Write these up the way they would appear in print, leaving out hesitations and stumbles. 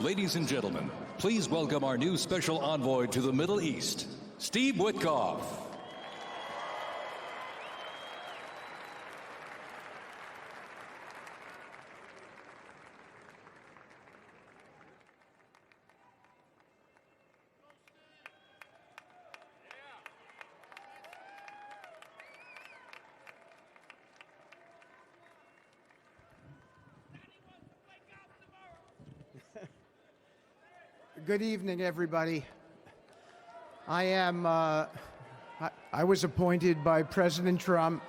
Ladies and gentlemen, please welcome our new special envoy to the Middle East, Steve Witkoff. Good evening, everybody. I was appointed by President Trump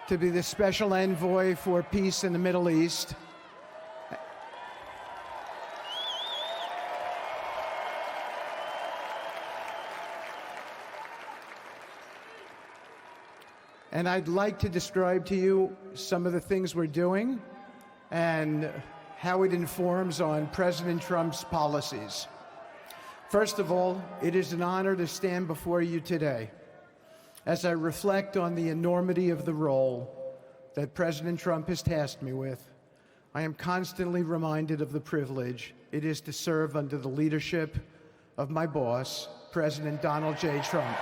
to be the special envoy for peace in the Middle East. And I'd like to describe to you some of the things we're doing and how it informs on President Trump's policies. First of all, it is an honor to stand before you today as I reflect on the enormity of the role that President Trump has tasked me with. I am constantly reminded of the privilege it is to serve under the leadership of my boss, President Donald J. Trump.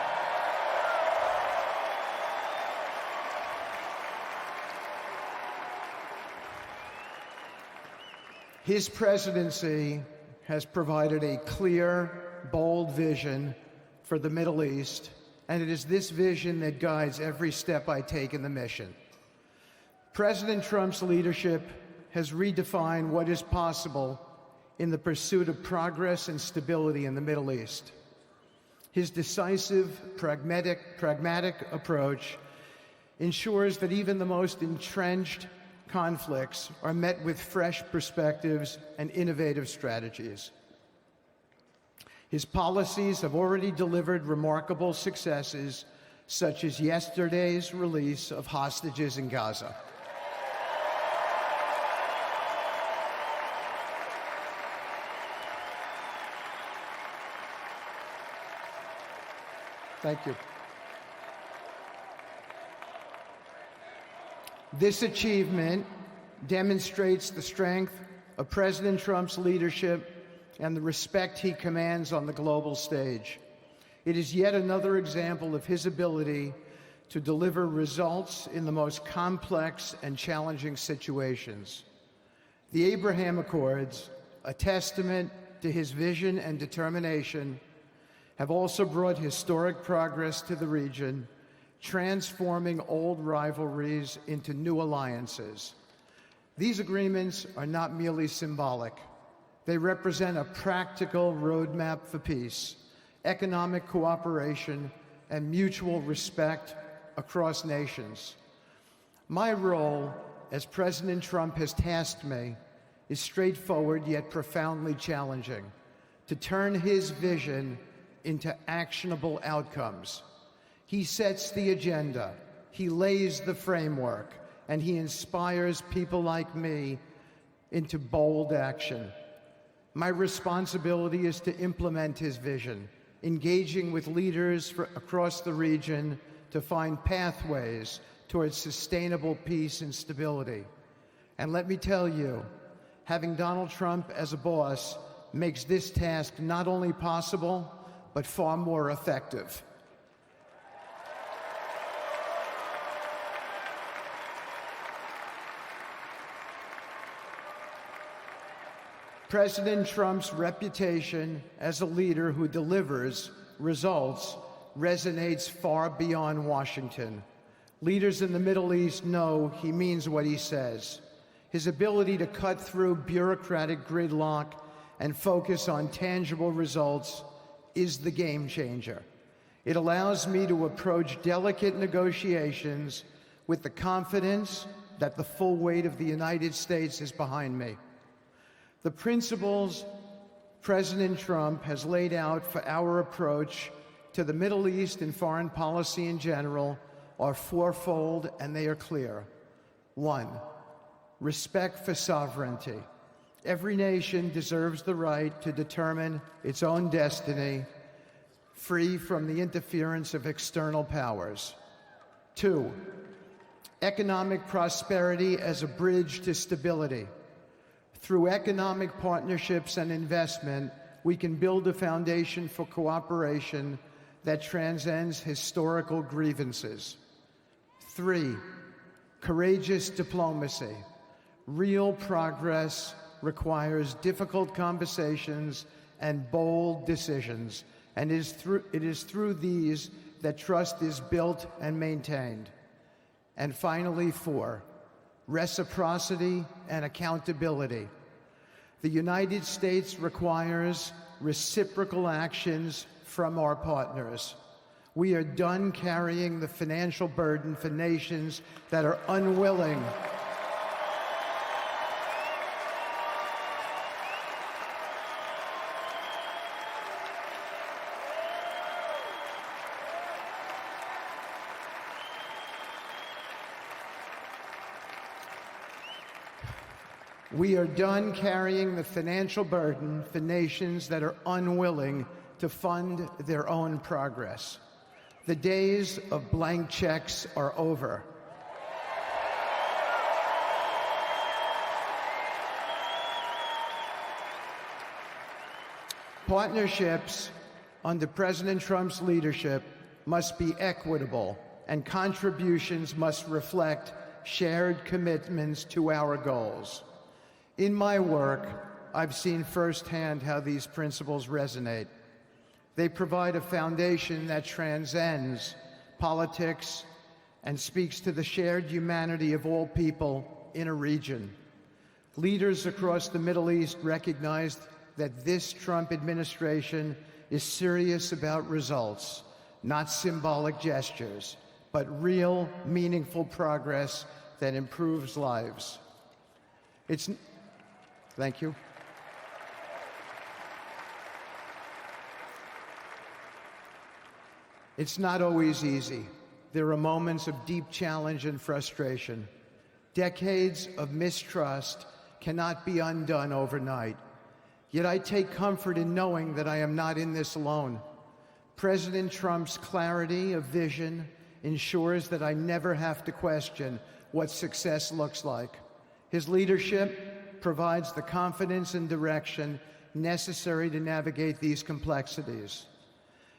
His presidency has provided a clear, bold vision for the Middle East, and it is this vision that guides every step I take in the mission. President Trump's leadership has redefined what is possible in the pursuit of progress and stability in the Middle East. His decisive, pragmatic approach ensures that even the most entrenched conflicts are met with fresh perspectives and innovative strategies. His policies have already delivered remarkable successes, such as yesterday's release of hostages in Gaza. Thank you. This achievement demonstrates the strength of President Trump's leadership and the respect he commands on the global stage. It is yet another example of his ability to deliver results in the most complex and challenging situations. The Abraham Accords, a testament to his vision and determination, have also brought historic progress to the region, transforming old rivalries into new alliances. These agreements are not merely symbolic. They represent a practical roadmap for peace, economic cooperation, and mutual respect across nations. My role, as President Trump has tasked me, is straightforward yet profoundly challenging: to turn his vision into actionable outcomes. He sets the agenda, he lays the framework, and he inspires people like me into bold action. My responsibility is to implement his vision, engaging with leaders across the region to find pathways towards sustainable peace and stability. And let me tell you, having Donald Trump as a boss makes this task not only possible, but far more effective. President Trump's reputation as a leader who delivers results resonates far beyond Washington. Leaders in the Middle East know he means what he says. His ability to cut through bureaucratic gridlock and focus on tangible results is the game changer. It allows me to approach delicate negotiations with the confidence that the full weight of the United States is behind me. The principles President Trump has laid out for our approach to the Middle East and foreign policy in general are fourfold, and they are clear. 1, respect for sovereignty. Every nation deserves the right to determine its own destiny, free from the interference of external powers. 2, economic prosperity as a bridge to stability. Through economic partnerships and investment, we can build a foundation for cooperation that transcends historical grievances. 3, courageous diplomacy. Real progress requires difficult conversations and bold decisions, and it is through these that trust is built and maintained. And finally, 4, reciprocity and accountability. The United States requires reciprocal actions from our partners. We are done carrying the financial burden for nations that are unwilling We are done carrying the financial burden for nations that are unwilling to fund their own progress. The days of blank checks are over. Partnerships under President Trump's leadership must be equitable, and contributions must reflect shared commitments to our goals. In my work, I've seen firsthand how these principles resonate. They provide a foundation that transcends politics and speaks to the shared humanity of all people in a region. Leaders across the Middle East recognized that this Trump administration is serious about results, not symbolic gestures, but real, meaningful progress that improves lives. Thank you. It's not always easy. There are moments of deep challenge and frustration. Decades of mistrust cannot be undone overnight. Yet I take comfort in knowing that I am not in this alone. President Trump's clarity of vision ensures that I never have to question what success looks like. His leadership provides the confidence and direction necessary to navigate these complexities.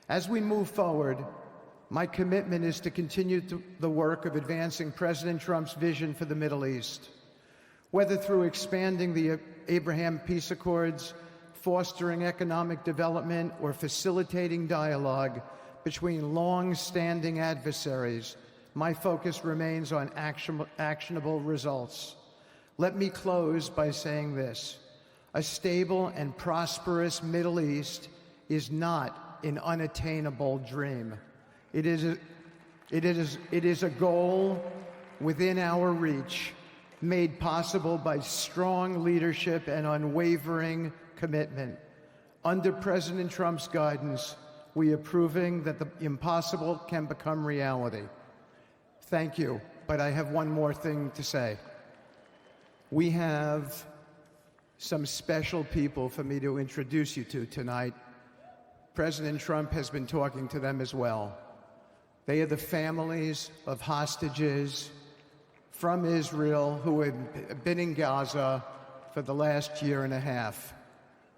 As we move forward, my commitment is to continue the work of advancing President Trump's vision for the Middle East. Whether through expanding the Abraham Peace Accords, fostering economic development, or facilitating dialogue between long-standing adversaries, my focus remains on actionable results. Let me close by saying this: a stable and prosperous Middle East is not an unattainable dream. It is a goal within our reach, made possible by strong leadership and unwavering commitment. Under President Trump's guidance, we are proving that the impossible can become reality. Thank you, but I have one more thing to say. We have some special people for me to introduce you to tonight. President Trump has been talking to them as well. They are the families of hostages from Israel who have been in Gaza for the last year and a half.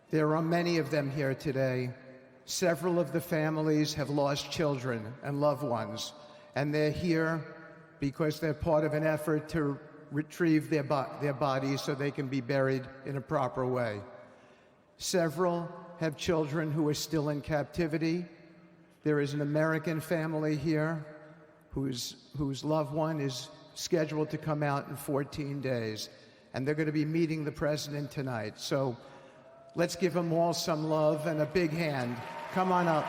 There are many of them here today. Several of the families have lost children and loved ones, and they're here because they're part of an effort to retrieve their bodies so they can be buried in a proper way. Several have children who are still in captivity. There is an American family here whose loved one is scheduled to come out in 14 days, and they're going to be meeting the president tonight. So let's give them all some love and a big hand. Come on up.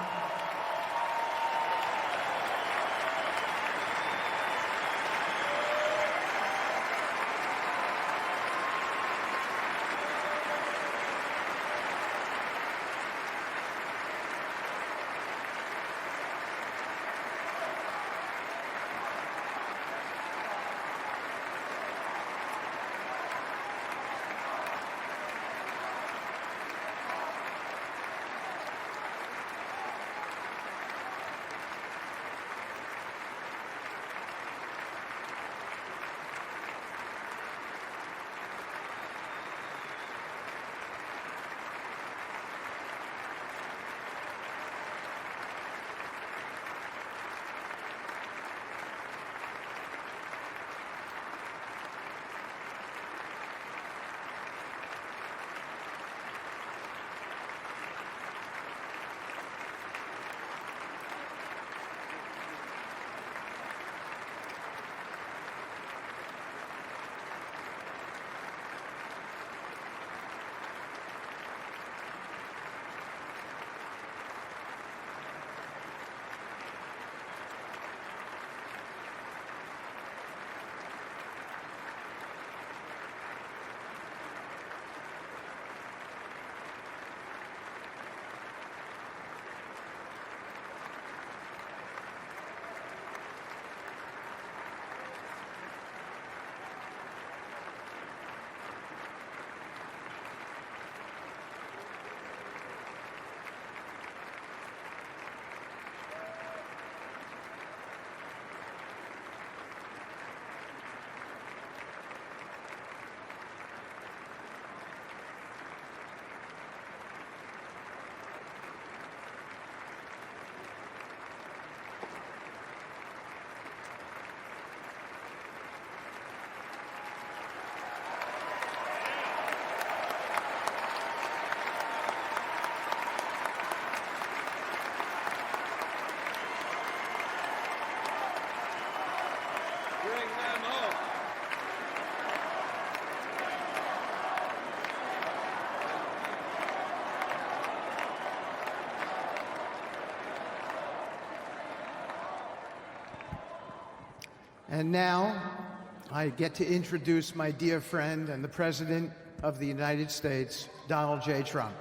And now, I get to introduce my dear friend and the President of the United States, Donald J. Trump.